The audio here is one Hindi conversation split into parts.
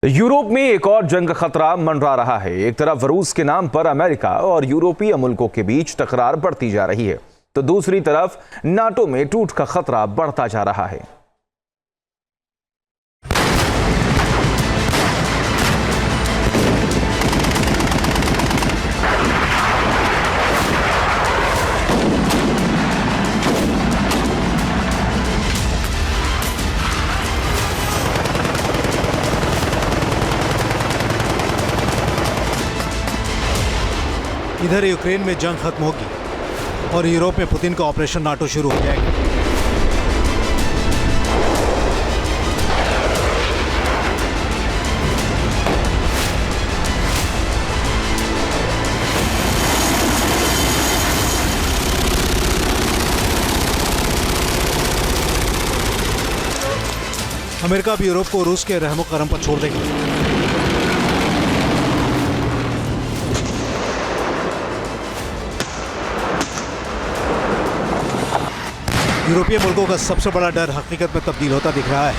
यूरोप में एक और जंग का खतरा मंडरा रहा है। एक तरफ रूस के नाम पर अमेरिका और यूरोपीय मुल्कों के बीच टकरार बढ़ती जा रही है, तो दूसरी तरफ नाटो में टूट का खतरा बढ़ता जा रहा है। इधर यूक्रेन में जंग खत्म होगी और यूरोप में पुतिन का ऑपरेशन नाटो शुरू हो जाएगा। अमेरिका भी यूरोप को रूस के रहमो करम पर छोड़ देगा। यूरोपीय मुल्कों का सबसे बड़ा डर हकीकत में तब्दील होता दिख रहा है।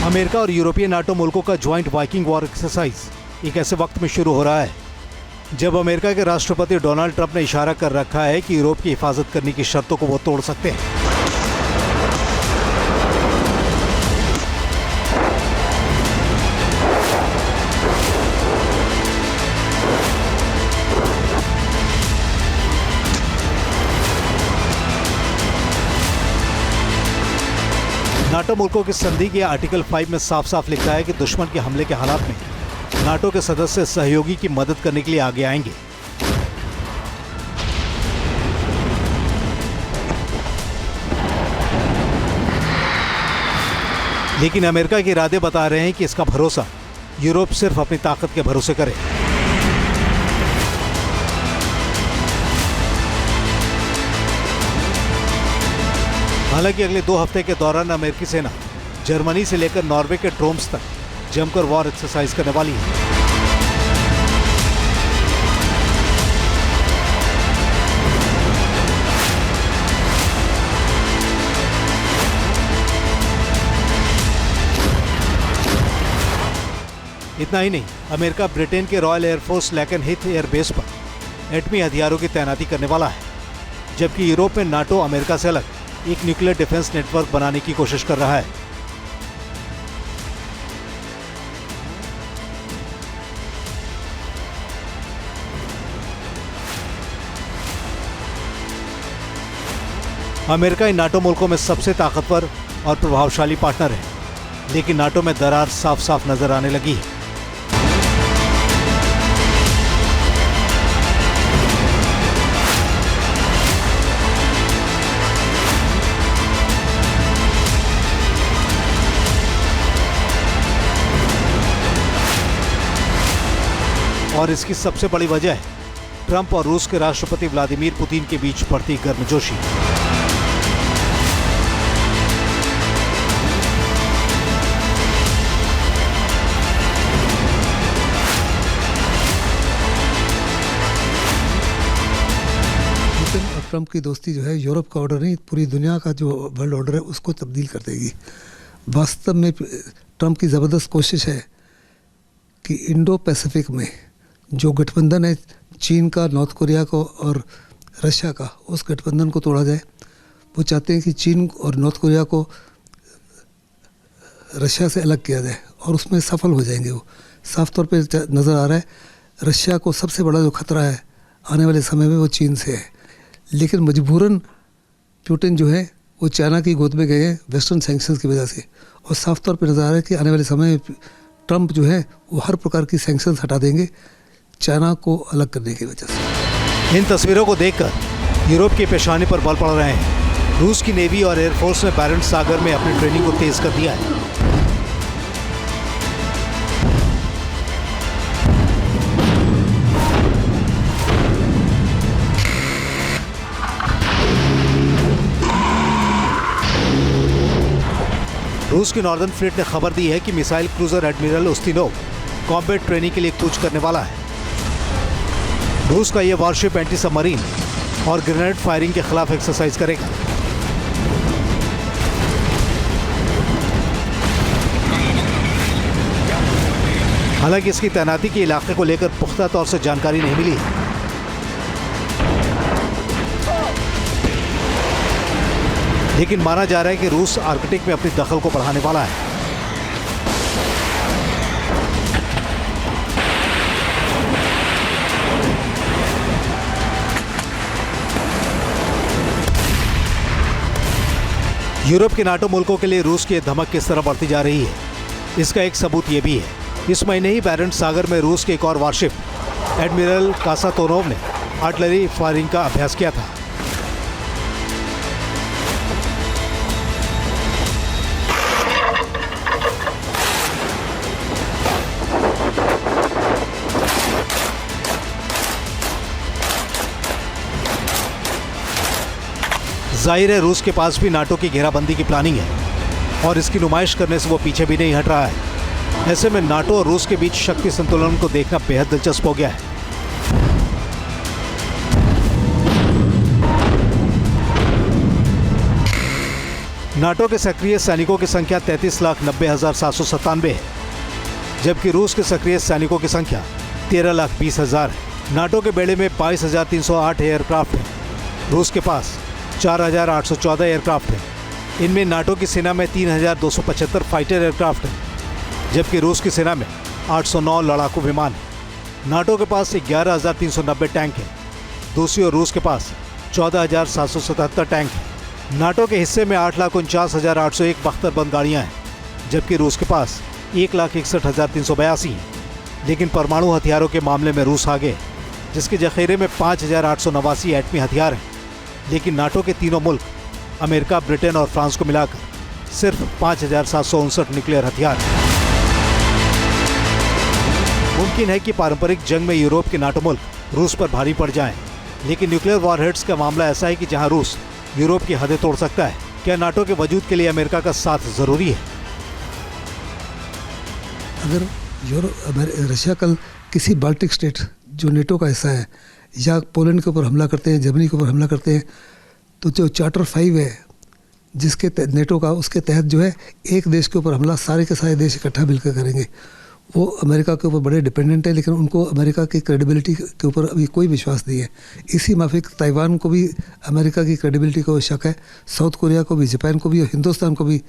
अमेरिका और यूरोपीय नाटो मुल्कों का ज्वाइंट वाइकिंग वॉर एक्सरसाइज एक ऐसे वक्त में शुरू हो रहा है जब अमेरिका के राष्ट्रपति डोनाल्ड ट्रंप ने इशारा कर रखा है कि यूरोप की हिफाजत करने की शर्तों को वो तोड़ सकते हैं। नाटो मुल्कों की संधि के आर्टिकल 5 में साफ साफ लिखा है कि दुश्मन के हमले के हालात में नाटो के सदस्य सहयोगी की मदद करने के लिए आगे आएंगे। लेकिन अमेरिका के इरादे बता रहे हैं कि इसका भरोसा यूरोप सिर्फ अपनी ताकत के भरोसे करे। हालांकि अगले 2 हफ्ते के दौरान अमेरिकी सेना जर्मनी से लेकर नॉर्वे के ट्रोम्स तक जमकर वॉर एक्सरसाइज करने वाली है। इतना ही नहीं, अमेरिका ब्रिटेन के रॉयल एयरफोर्स लैकेनहीथ एयरबेस पर एटमी हथियारों की तैनाती करने वाला है, जबकि यूरोप में नाटो अमेरिका से अलग एक न्यूक्लियर डिफेंस नेटवर्क बनाने की कोशिश कर रहा है। अमेरिका इन नाटो मुल्कों में सबसे ताकतवर और प्रभावशाली पार्टनर है, लेकिन नाटो में दरार साफ साफ नजर आने लगी है। और इसकी सबसे बड़ी वजह है ट्रंप और रूस के राष्ट्रपति व्लादिमीर पुतिन के बीच बढ़ती गर्मजोशी। पुतिन और ट्रंप की दोस्ती जो है यूरोप का ऑर्डर नहीं, पूरी दुनिया का जो वर्ल्ड ऑर्डर है उसको तब्दील कर देगी। वास्तव में ट्रंप की ज़बरदस्त कोशिश है कि इंडो पैसिफिक में जो गठबंधन है चीन का, नॉर्थ कोरिया को और रशिया का, उस गठबंधन को तोड़ा जाए। वो चाहते हैं कि चीन और नॉर्थ कोरिया को रशिया से अलग किया जाए और उसमें सफल हो जाएंगे। वो साफ तौर पे नज़र आ रहा है। रशिया को सबसे बड़ा जो खतरा है आने वाले समय में वो चीन से है, लेकिन मजबूरन पुतिन जो है वो चाइना की गोद में गए हैं वेस्टर्न सैंक्शंस की वजह से। और साफ तौर पर नज़र आ रहा है कि आने वाले समय में ट्रंप जो है वो हर प्रकार की सैंक्शंस हटा देंगे चाइना को अलग करने की वजह से। इन तस्वीरों को देखकर यूरोप की पेशानी पर बल पड़ रहे हैं। रूस की नेवी और एयरफोर्स ने बैरेंट्स सागर में अपनी ट्रेनिंग को तेज कर दिया है। रूस की नॉर्दर्न फ्लीट ने खबर दी है कि missile cruiser admiral Ustinov combat training के लिए कूच करने वाला है। रूस का यह वॉरशिप एंटी सबमरीन और ग्रेनेड फायरिंग के खिलाफ एक्सरसाइज करेगा। हालांकि इसकी तैनाती के इलाके को लेकर पुख्ता तौर से जानकारी नहीं मिली है। लेकिन माना जा रहा है कि रूस आर्कटिक में अपनी दखल को बढ़ाने वाला है। यूरोप के नाटो मुल्कों के लिए रूस की धमक किस तरह बढ़ती जा रही है, इसका एक सबूत ये भी है। इस महीने ही बैरेंट्स सागर में रूस के एक और वारशिप एडमिरल कासातोनोव ने आर्टिलरी फायरिंग का अभ्यास किया था। जाहिर है रूस के पास भी नाटो की घेराबंदी की प्लानिंग है और इसकी नुमाइश करने से वो पीछे भी नहीं हट रहा है। ऐसे में नाटो और रूस के बीच शक्ति संतुलन को देखना बेहद दिलचस्प हो गया है। नाटो के सक्रिय सैनिकों की संख्या 33,90,797 है, जबकि रूस के सक्रिय सैनिकों की संख्या 13,20,000 है। नाटो के बेड़े में 22,308 एयरक्राफ्ट हैं। रूस के पास 4,814 एयरक्राफ्ट हैं। इनमें नाटो की सेना में 3,275 फाइटर एयरक्राफ्ट हैं, जबकि रूस की सेना में 809 लड़ाकू विमान हैं। नाटो के पास 11,390 टैंक हैं। दूसरी ओर रूस के पास 14,777 टैंक हैं। नाटो के हिस्से में 8,49,801 बख्तरबंद गाड़ियाँ हैं, जबकि रूस के पास 1,61,382 हैं। लेकिन परमाणु हथियारों के मामले में रूस आगे, जिसके जखीरे में 5,889 एटमी हथियार हैं। लेकिन नाटो के तीनों मुल्क अमेरिका, ब्रिटेन और फ्रांस को मिलाकर सिर्फ 5,759 न्यूक्लियर हथियार हैं। मुमकिन है कि पारंपरिक जंग में यूरोप के नाटो मुल्क रूस पर भारी पड़ जाएं, लेकिन न्यूक्लियर वॉरहेड्स का मामला ऐसा है कि जहां रूस यूरोप की हदें तोड़ सकता है। क्या नाटो के वजूद के लिए अमेरिका का साथ जरूरी है? अगर रशिया कल किसी बाल्टिक स्टेट जो नेटो का हिस्सा है या पोलैंड के ऊपर हमला करते हैं, जर्मनी के ऊपर हमला करते हैं, तो जो चार्टर 5 है जिसके नेटो का, उसके तहत जो है एक देश के ऊपर हमला सारे के सारे देश इकट्ठा मिलकर करेंगे। वो अमेरिका के ऊपर बड़े डिपेंडेंट है, लेकिन उनको अमेरिका की क्रेडिबिलिटी के ऊपर अभी कोई विश्वास नहीं है। इसी माफिक ताइवान को भी अमेरिका की क्रेडिबिलिटी को शक है, साउथ कोरिया को भी, जापान को भी और हिंदुस्तान को भी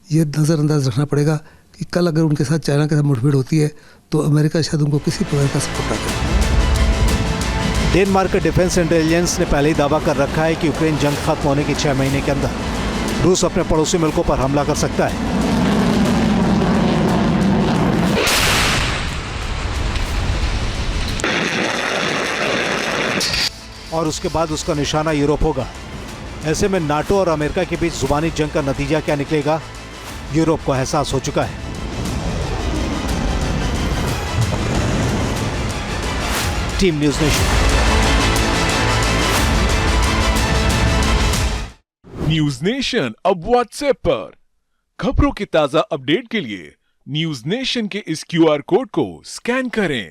ये नज़रअंदाज रखना पड़ेगा कि कल अगर उनके साथ चाइना के साथ मुठभेड़ होती है तो अमेरिका शायद उनको किसी प्रकार का सपोर्ट ना करे। डेनमार्क के डिफेंस इंटेलिजेंस ने पहले ही दावा कर रखा है कि यूक्रेन जंग खत्म होने के 6 महीने के अंदर रूस अपने पड़ोसी मुल्कों पर हमला कर सकता है। और उसके बाद उसका निशाना यूरोप होगा। ऐसे में नाटो और अमेरिका के बीच जुबानी जंग का नतीजा क्या निकलेगा, यूरोप को एहसास हो चुका है। Team news nation. News nation अब व्हाट्सएप पर खबरों के ताजा अपडेट के लिए न्यूज नेशन के इस QR कोड को स्कैन करें।